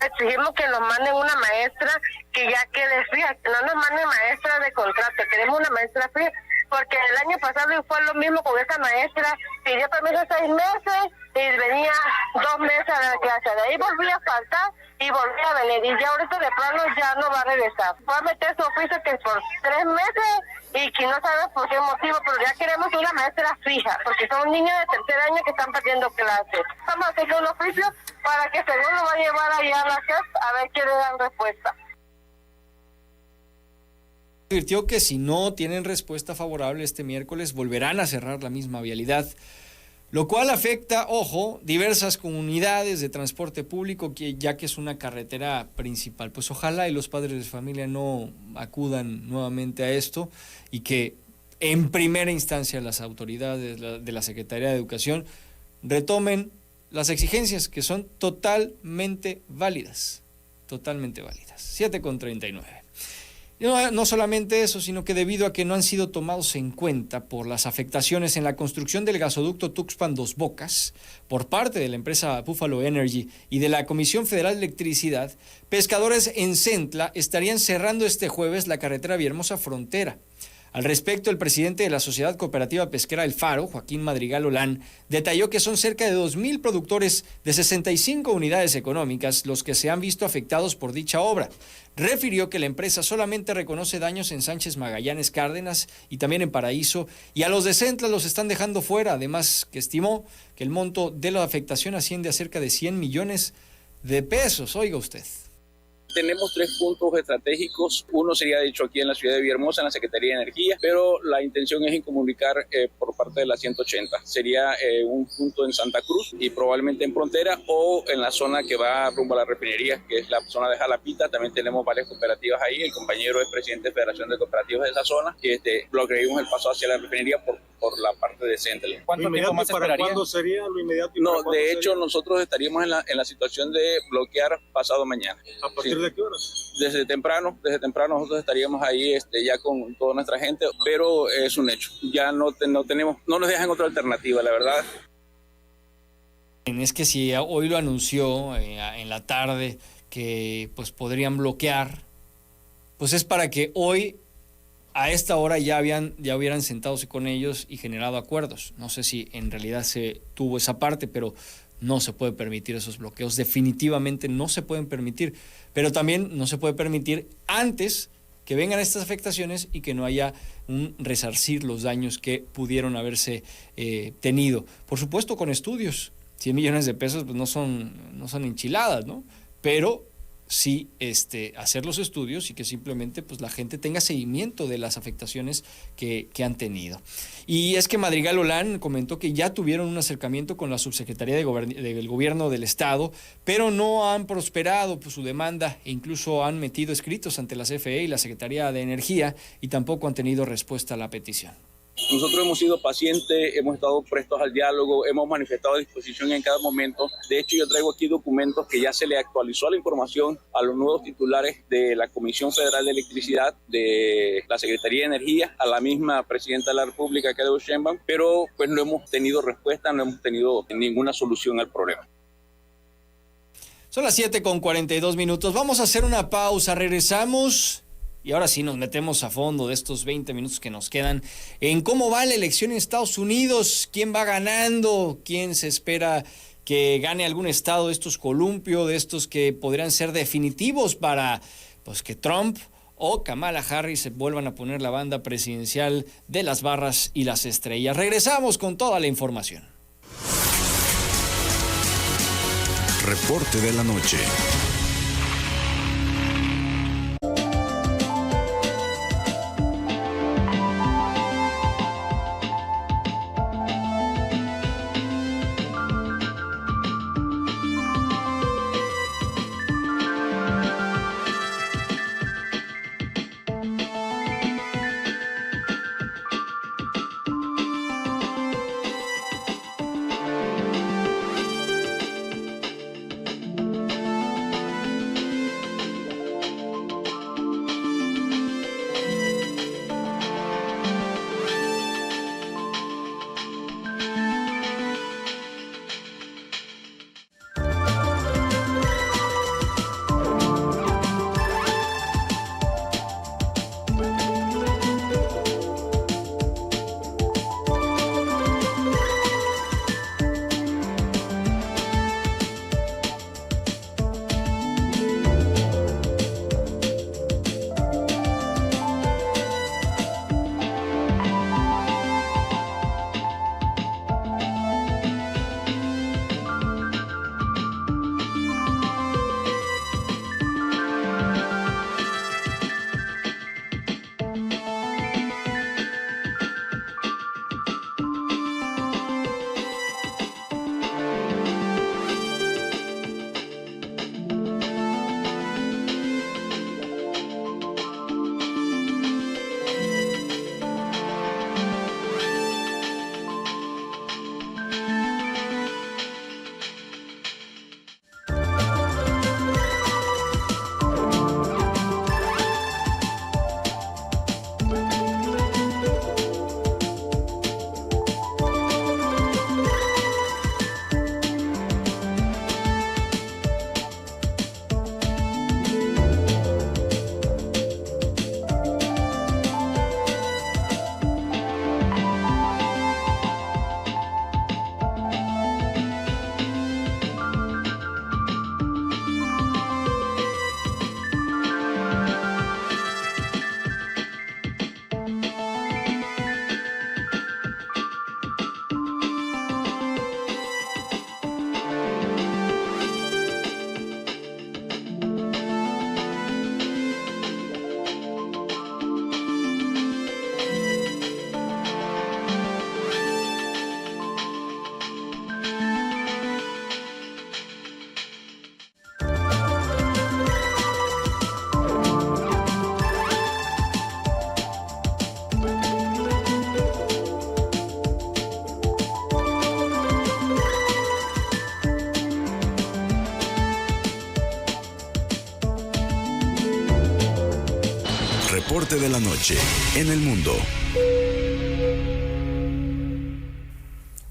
Exigimos que nos manden una maestra que ya quede fija, que no nos manden maestra de contrato, queremos una maestra fija, porque el año pasado fue lo mismo con esa maestra, pidió permiso 6 meses y venía 2 meses a la clase, de ahí volvía a faltar y volvía a venir, y ya ahorita de plano ya no va a regresar. Va a meter su oficio que por 3 meses y que no sabes por qué motivo, pero ya queremos una maestra fija, porque son niños de tercer año que están perdiendo clases. Vamos a hacer un oficio para que según lo va a llevar allá a la CEP a ver qué le dan respuesta. Advirtió que si no tienen respuesta favorable este miércoles volverán a cerrar la misma vialidad, lo cual afecta, ojo, diversas comunidades de transporte público, ya que es una carretera principal. Pues ojalá y los padres de familia no acudan nuevamente a esto y que en primera instancia las autoridades de la Secretaría de Educación retomen las exigencias que son totalmente válidas. 7:39. No solamente eso, sino que debido a que no han sido tomados en cuenta por las afectaciones en la construcción del gasoducto Tuxpan-Dos Bocas por parte de la empresa Buffalo Energy y de la Comisión Federal de Electricidad, pescadores en Centla estarían cerrando este jueves la carretera Villahermosa Frontera. Al respecto, el presidente de la Sociedad Cooperativa Pesquera El Faro, Joaquín Madrigal Olán, detalló que son cerca de 2,000 productores de 65 unidades económicas los que se han visto afectados por dicha obra. Refirió que la empresa solamente reconoce daños en Sánchez Magallanes Cárdenas y también en Paraíso, y a los de Centla los están dejando fuera, además que estimó que el monto de la afectación asciende a cerca de 100 millones de pesos. Oiga usted. Tenemos 3 puntos estratégicos. Uno sería, de hecho, aquí en la ciudad de Villahermosa, en la Secretaría de Energía, pero la intención es incomunicar por parte de la 180. Sería un punto en Santa Cruz y probablemente en Frontera o en la zona que va rumbo a la refinería, que es la zona de Jalapita. También tenemos varias cooperativas ahí. El compañero es presidente de Federación de Cooperativas de esa zona y bloquearíamos el paso hacia la refinería por la parte de Central. ¿Cuánto tiempo más esperaría? ¿Cuándo sería lo inmediato? No, de hecho, nosotros estaríamos en la situación de bloquear pasado mañana. ¿A partir de qué horas? Desde temprano nosotros estaríamos ahí ya con toda nuestra gente, pero es un hecho. Ya no nos dejan otra alternativa, la verdad. Es que si hoy lo anunció en la tarde que pues podrían bloquear, pues es para que hoy a esta hora ya hubieran sentándose con ellos y generado acuerdos. No sé si en realidad se tuvo esa parte, pero no se puede permitir esos bloqueos. Definitivamente no se pueden permitir. Pero también no se puede permitir antes que vengan estas afectaciones y que no haya un resarcir los daños que pudieron haberse tenido. Por supuesto, con estudios. 100 millones de pesos pues no son enchiladas, ¿no? Pero sí hacer los estudios y que simplemente pues la gente tenga seguimiento de las afectaciones que han tenido. Y es que Madrigal Olán comentó que ya tuvieron un acercamiento con la Subsecretaría del Gobierno del Estado, pero no han prosperado pues, su demanda e incluso han metido escritos ante la CFE y la Secretaría de Energía y tampoco han tenido respuesta a la petición. Nosotros hemos sido pacientes, hemos estado prestos al diálogo, hemos manifestado disposición en cada momento. De hecho, yo traigo aquí documentos que ya se le actualizó la información a los nuevos titulares de la Comisión Federal de Electricidad, de la Secretaría de Energía, a la misma Presidenta de la República, Claudia Sheinbaum, pero pues no hemos tenido respuesta, no hemos tenido ninguna solución al problema. Son las 7:42. Vamos a hacer una pausa, regresamos. Y ahora sí nos metemos a fondo de estos 20 minutos que nos quedan en cómo va la elección en Estados Unidos, quién va ganando, quién se espera que gane algún estado de estos columpio, de estos que podrían ser definitivos para pues que Trump o Kamala Harris se vuelvan a poner la banda presidencial de las barras y las estrellas. Regresamos con toda la información. Reporte de la noche. Reporte de la noche en el mundo.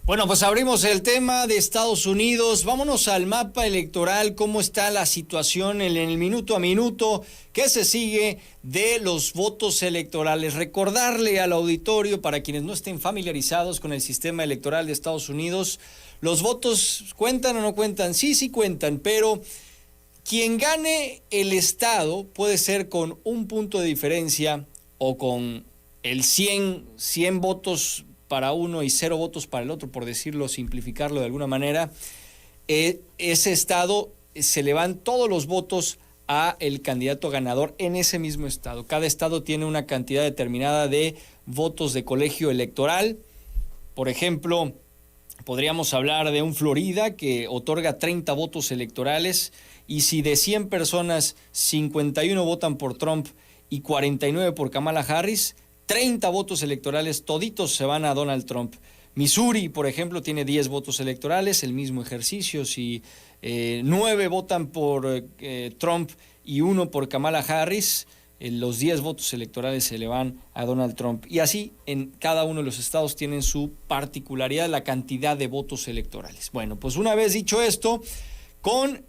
Bueno, pues abrimos el tema de Estados Unidos. Vámonos al mapa electoral, cómo está la situación en el minuto a minuto que se sigue de los votos electorales. Recordarle al auditorio, para quienes no estén familiarizados con el sistema electoral de Estados Unidos, ¿los votos cuentan o no cuentan? Sí cuentan, pero quien gane el estado puede ser con un punto de diferencia o con el 100 votos para uno y 0 votos para el otro, por decirlo, simplificarlo de alguna manera. Ese estado se le van todos los votos a el candidato ganador en ese mismo estado. Cada estado tiene una cantidad determinada de votos de colegio electoral. Por ejemplo, podríamos hablar de un Florida que otorga 30 votos electorales, y si de 100 personas, 51 votan por Trump y 49 por Kamala Harris, 30 votos electorales, toditos se van a Donald Trump. Missouri, por ejemplo, tiene 10 votos electorales, el mismo ejercicio. Si 9 votan por Trump y 1 por Kamala Harris, los 10 votos electorales se le van a Donald Trump. Y así, en cada uno de los estados tienen su particularidad, la cantidad de votos electorales. Bueno, pues una vez dicho esto, con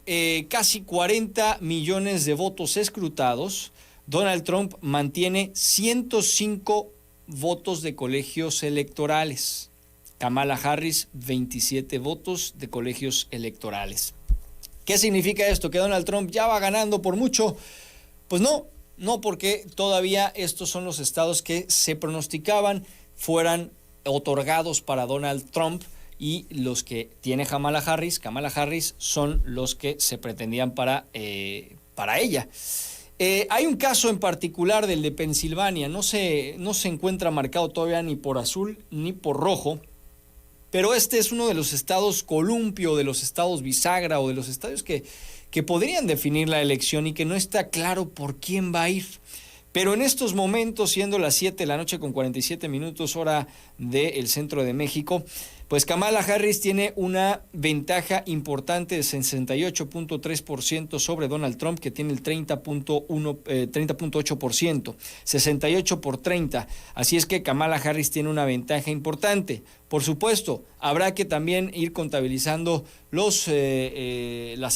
casi 40 millones de votos escrutados, Donald Trump mantiene 105 votos de colegios electorales. Kamala Harris, 27 votos de colegios electorales. ¿Qué significa esto? ¿Que Donald Trump ya va ganando por mucho? Pues no, porque todavía estos son los estados que se pronosticaban fueran otorgados para Donald Trump, y los que tiene Kamala Harris son los que se pretendían para ella. Hay un caso en particular del de Pensilvania, no se encuentra marcado todavía ni por azul ni por rojo, pero este es uno de los estados columpio, de los estados bisagra, o de los estados que podrían definir la elección y que no está claro por quién va a ir. Pero en estos momentos, siendo las 7 de la noche con 47 minutos, hora del centro de México, pues Kamala Harris tiene una ventaja importante de 68.3% sobre Donald Trump, que tiene el 30.8%, 68 por 30. Así es que Kamala Harris tiene una ventaja importante. Por supuesto, habrá que también ir contabilizando las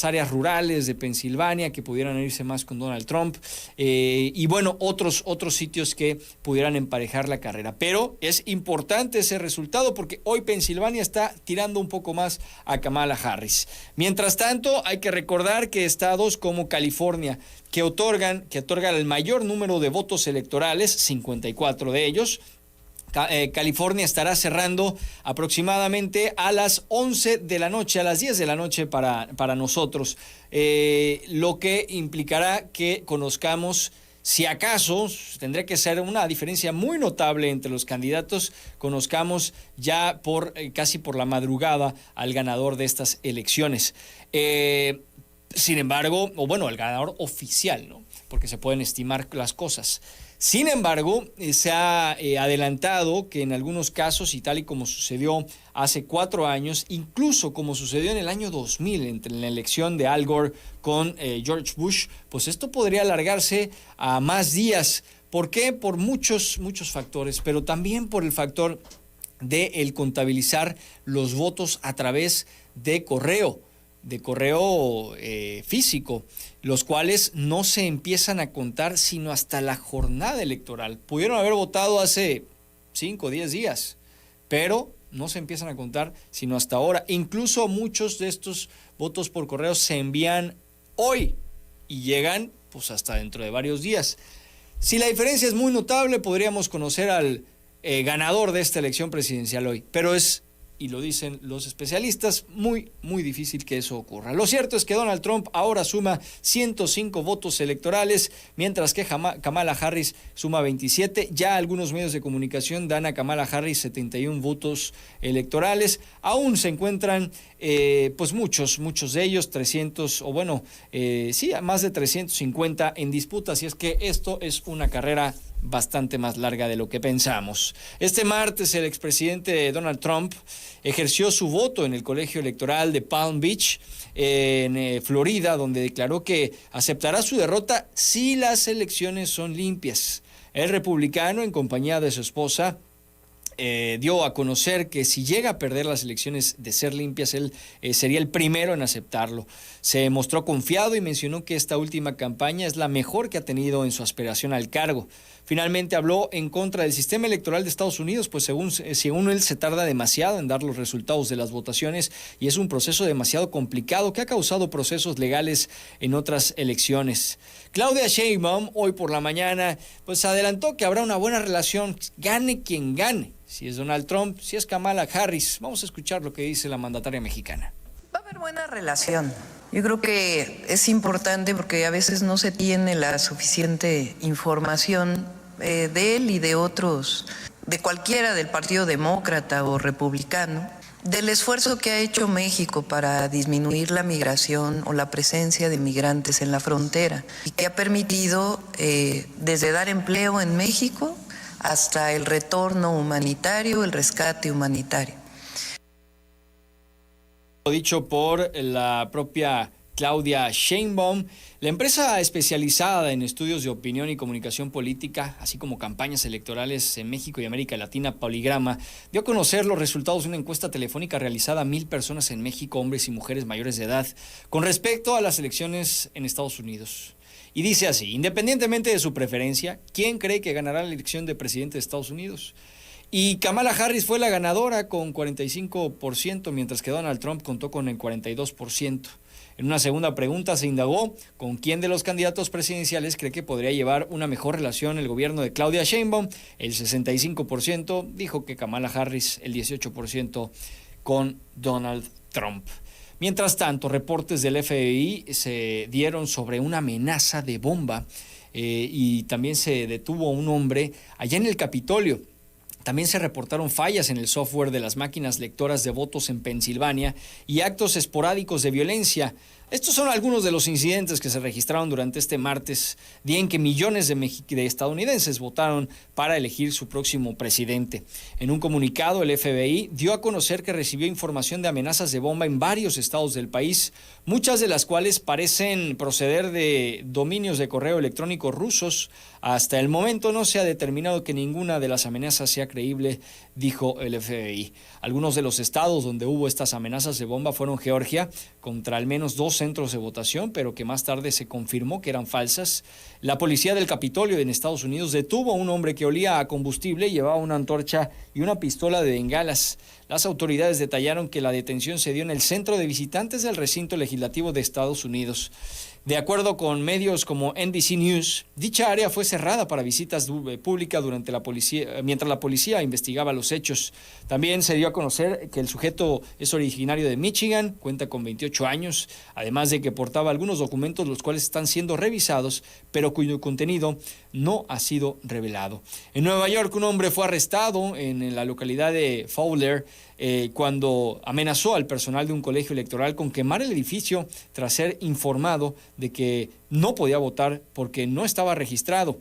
áreas rurales de Pensilvania que pudieran irse más con Donald Trump, y bueno, otros sitios que pudieran emparejar la carrera. Pero es importante ese resultado porque hoy Pensilvania está tirando un poco más a Kamala Harris. Mientras tanto, hay que recordar que estados como California, que otorgan el mayor número de votos electorales, 54 de ellos, California estará cerrando aproximadamente a las 11 de la noche, a las 10 de la noche para nosotros, lo que implicará que conozcamos, si acaso, tendría que ser una diferencia muy notable entre los candidatos, conozcamos ya casi por la madrugada al ganador de estas elecciones. Sin embargo, el ganador oficial, ¿no? Porque se pueden estimar las cosas. Sin embargo, se ha adelantado que en algunos casos, y tal y como sucedió hace 4 años, incluso como sucedió en el año 2000, entre la elección de Al Gore con George Bush, pues esto podría alargarse a más días. ¿Por qué? Por muchos factores, pero también por el factor de el contabilizar los votos a través de correo físico, los cuales no se empiezan a contar sino hasta la jornada electoral. Pudieron haber votado hace 5 o 10 días, pero no se empiezan a contar sino hasta ahora. Incluso muchos de estos votos por correo se envían hoy y llegan pues hasta dentro de varios días. Si la diferencia es muy notable, podríamos conocer al ganador de esta elección presidencial hoy, pero es, y lo dicen los especialistas, muy, muy difícil que eso ocurra. Lo cierto es que Donald Trump ahora suma 105 votos electorales, mientras que Kamala Harris suma 27. Ya algunos medios de comunicación dan a Kamala Harris 71 votos electorales. Aún se encuentran pues muchos de ellos, 300, más de 350 en disputa. Así es que esto es una carrera bastante más larga de lo que pensamos. Este martes el expresidente Donald Trump ejerció su voto en el colegio electoral de Palm Beach, en Florida, donde declaró que aceptará su derrota si las elecciones son limpias. El republicano, en compañía de su esposa, dio a conocer que si llega a perder las elecciones de ser limpias, él sería el primero en aceptarlo. Se mostró confiado y mencionó que esta última campaña es la mejor que ha tenido en su aspiración al cargo. Finalmente habló en contra del sistema electoral de Estados Unidos, pues según él se tarda demasiado en dar los resultados de las votaciones y es un proceso demasiado complicado que ha causado procesos legales en otras elecciones. Claudia Sheinbaum hoy por la mañana pues adelantó que habrá una buena relación, gane quien gane, si es Donald Trump, si es Kamala Harris. Vamos a escuchar lo que dice la mandataria mexicana. Va a haber buena relación. Yo creo que es importante porque a veces no se tiene la suficiente información de él y de otros, de cualquiera del Partido Demócrata o Republicano, del esfuerzo que ha hecho México para disminuir la migración o la presencia de migrantes en la frontera y que ha permitido desde dar empleo en México hasta el retorno humanitario, el rescate humanitario. Dicho por la propia Claudia Sheinbaum, la empresa especializada en estudios de opinión y comunicación política, así como campañas electorales en México y América Latina, Poligrama, dio a conocer los resultados de una encuesta telefónica realizada a 1,000 personas en México, hombres y mujeres mayores de edad, con respecto a las elecciones en Estados Unidos. Y dice así: independientemente de su preferencia, ¿quién cree que ganará la elección de presidente de Estados Unidos? Y Kamala Harris fue la ganadora con 45%, mientras que Donald Trump contó con el 42%. En una segunda pregunta se indagó con quién de los candidatos presidenciales cree que podría llevar una mejor relación el gobierno de Claudia Sheinbaum. El 65% dijo que Kamala Harris, el 18% con Donald Trump. Mientras tanto, reportes del FBI se dieron sobre una amenaza de bomba y también se detuvo a un hombre allá en el Capitolio. También se reportaron fallas en el software de las máquinas lectoras de votos en Pensilvania y actos esporádicos de violencia. Estos son algunos de los incidentes que se registraron durante este martes, día en que millones de estadounidenses votaron para elegir su próximo presidente. En un comunicado, el FBI dio a conocer que recibió información de amenazas de bomba en varios estados del país, muchas de las cuales parecen proceder de dominios de correo electrónico rusos. Hasta el momento no se ha determinado que ninguna de las amenazas sea creíble, dijo el FBI. Algunos de los estados donde hubo estas amenazas de bomba fueron Georgia, contra al menos 2 centros de votación, pero que más tarde se confirmó que eran falsas. La policía del Capitolio en Estados Unidos detuvo a un hombre que olía a combustible, llevaba una antorcha y una pistola de bengalas. Las autoridades detallaron que la detención se dio en el centro de visitantes del recinto legislativo de Estados Unidos. De acuerdo con medios como NBC News, dicha área fue cerrada para visitas públicas mientras la policía investigaba los hechos. También se dio a conocer que el sujeto es originario de Michigan, cuenta con 28 años, además de que portaba algunos documentos los cuales están siendo revisados, pero cuyo contenido no ha sido revelado. En Nueva York, un hombre fue arrestado en la localidad de Fowler cuando amenazó al personal de un colegio electoral con quemar el edificio tras ser informado de que no podía votar porque no estaba registrado.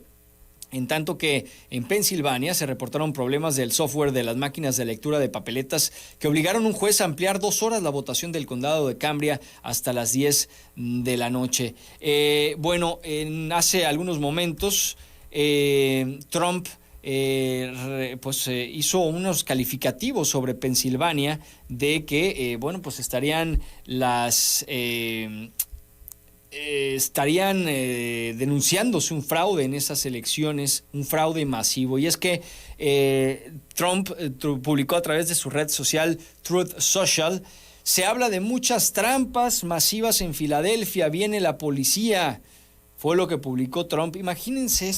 En tanto que en Pensilvania se reportaron problemas del software de las máquinas de lectura de papeletas que obligaron a un juez a ampliar 2 horas la votación del condado de Cambria hasta las 10 de la noche. Hace algunos momentos Trump hizo unos calificativos sobre Pensilvania de que estarían denunciándose un fraude en esas elecciones, un fraude masivo. Y es que Trump publicó a través de su red social Truth Social: se habla de muchas trampas masivas en Filadelfia, viene la policía. Fue lo que publicó Trump. Imagínense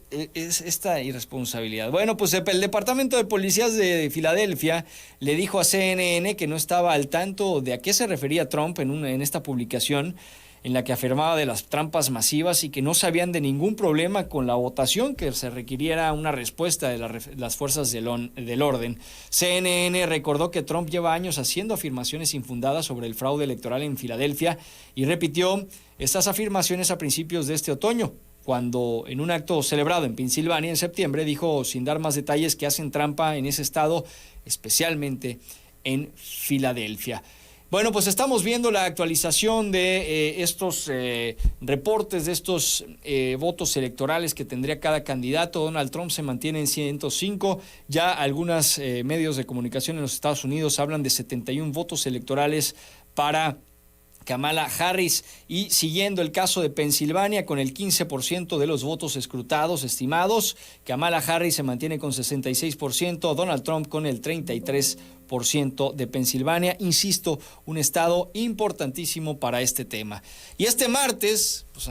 esta irresponsabilidad. Bueno, pues el Departamento de Policías de Filadelfia le dijo a CNN que no estaba al tanto de a qué se refería Trump en esta publicación, en la que afirmaba de las trampas masivas y que no sabían de ningún problema con la votación, que se requiriera una respuesta de las fuerzas del orden. CNN recordó que Trump lleva años haciendo afirmaciones infundadas sobre el fraude electoral en Filadelfia y repitió estas afirmaciones a principios de este otoño, cuando en un acto celebrado en Pensilvania en septiembre dijo, sin dar más detalles, que hacen trampa en ese estado, especialmente en Filadelfia. Bueno, pues estamos viendo la actualización de estos reportes, de estos votos electorales que tendría cada candidato. Donald Trump se mantiene en 105. Ya algunos medios de comunicación en los Estados Unidos hablan de 71 votos electorales para Kamala Harris, y siguiendo el caso de Pensilvania con el 15% de los votos escrutados estimados, Kamala Harris se mantiene con 66%, Donald Trump con el 33% de Pensilvania. Insisto, un estado importantísimo para este tema. Y este martes, pues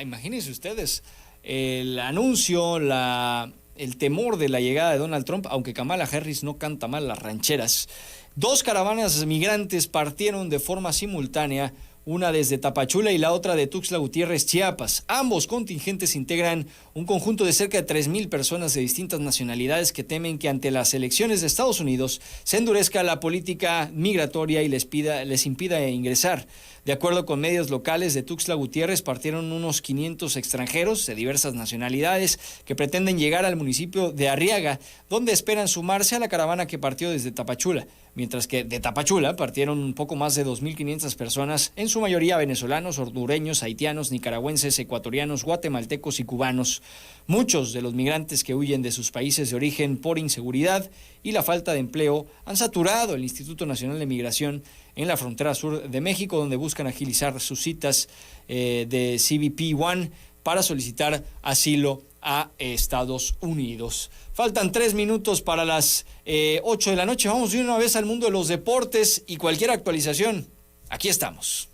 imagínense ustedes, el anuncio, el temor de la llegada de Donald Trump, aunque Kamala Harris no canta mal las rancheras. 2 caravanas migrantes partieron de forma simultánea, una desde Tapachula y la otra de Tuxtla Gutiérrez, Chiapas. Ambos contingentes integran un conjunto de cerca de 3,000 personas de distintas nacionalidades que temen que ante las elecciones de Estados Unidos se endurezca la política migratoria y les impida ingresar. De acuerdo con medios locales de Tuxtla Gutiérrez, partieron unos 500 extranjeros de diversas nacionalidades que pretenden llegar al municipio de Arriaga, donde esperan sumarse a la caravana que partió desde Tapachula, mientras que de Tapachula partieron un poco más de 2,500 personas, en su mayoría venezolanos, hondureños, haitianos, nicaragüenses, ecuatorianos, guatemaltecos y cubanos. Muchos de los migrantes que huyen de sus países de origen por inseguridad y la falta de empleo han saturado el Instituto Nacional de Migración en la frontera sur de México, donde buscan agilizar sus citas de CBP One para solicitar asilo a Estados Unidos. Faltan 3 minutos para las 8 de la noche. Vamos de una vez al mundo de los deportes y cualquier actualización. Aquí estamos.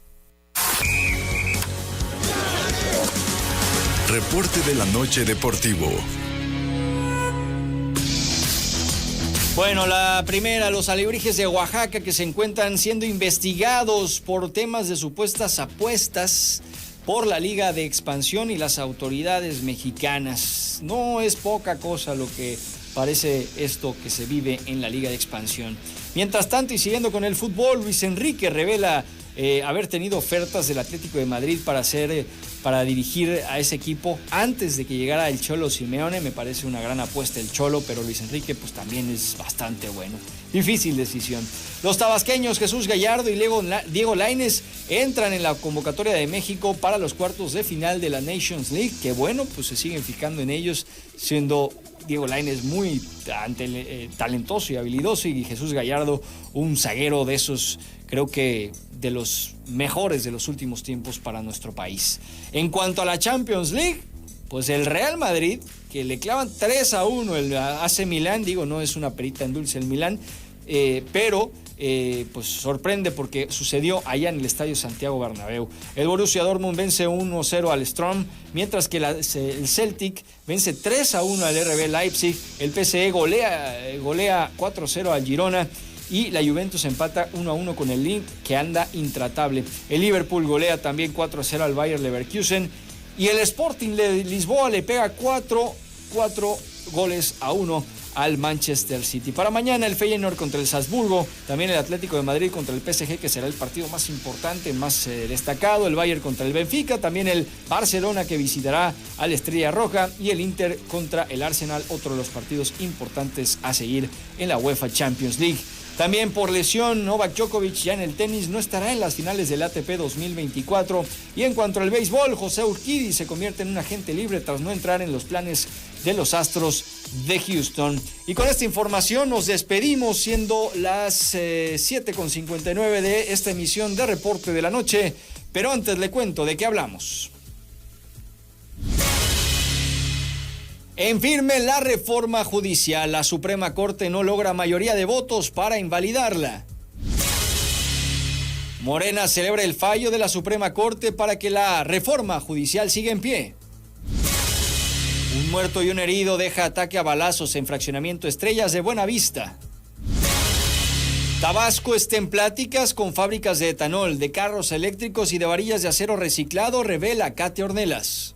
Reporte de la noche deportivo. Bueno, la primera, los alebrijes de Oaxaca que se encuentran siendo investigados por temas de supuestas apuestas por la Liga de Expansión y las autoridades mexicanas. No es poca cosa lo que parece esto que se vive en la Liga de Expansión. Mientras tanto, y siguiendo con el fútbol, Luis Enrique revela haber tenido ofertas del Atlético de Madrid para dirigir a ese equipo antes de que llegara el Cholo Simeone. Me parece una gran apuesta el Cholo, pero Luis Enrique pues también es bastante bueno. Difícil decisión. Los tabasqueños Jesús Gallardo y Diego Lainez entran en la convocatoria de México para los cuartos de final de la Nations League. Que bueno, pues se siguen fijando en ellos, siendo Diego Lainez muy talentoso y habilidoso, y Jesús Gallardo un zaguero de esos, creo que de los mejores de los últimos tiempos para nuestro país. En cuanto a la Champions League, pues el Real Madrid, que le clavan 3-1 el AC Milán, no es una perita en dulce el Milán, pero pues sorprende porque sucedió allá en el Estadio Santiago Bernabéu. El Borussia Dortmund vence 1-0 al Sturm, mientras que el Celtic vence 3-1 al RB Leipzig. El PSV golea 4-0 al Girona, y la Juventus empata 1-1 con el Lille, que anda intratable. El Liverpool golea también 4-0 al Bayer Leverkusen, y el Sporting de Lisboa le pega 4-1 al Manchester City. Para mañana el Feyenoord contra el Salzburgo, también el Atlético de Madrid contra el PSG, que será el partido más importante, más destacado, el Bayern contra el Benfica, también el Barcelona que visitará al Estrella Roja, y el Inter contra el Arsenal, otro de los partidos importantes a seguir en la UEFA Champions League. También por lesión, Novak Djokovic ya en el tenis no estará en las finales del ATP 2024. Y en cuanto al béisbol, José Urquidy se convierte en un agente libre tras no entrar en los planes de los Astros de Houston. Y con esta información nos despedimos, siendo las 7:59 de esta emisión de Reporte de la Noche. Pero antes le cuento de qué hablamos. En firme la reforma judicial, la Suprema Corte no logra mayoría de votos para invalidarla. Morena celebra el fallo de la Suprema Corte para que la reforma judicial siga en pie. Un muerto y un herido deja ataque a balazos en fraccionamiento Estrellas de Buenavista. Tabasco está en pláticas con fábricas de etanol, de carros eléctricos y de varillas de acero reciclado, revela Katia Ornelas.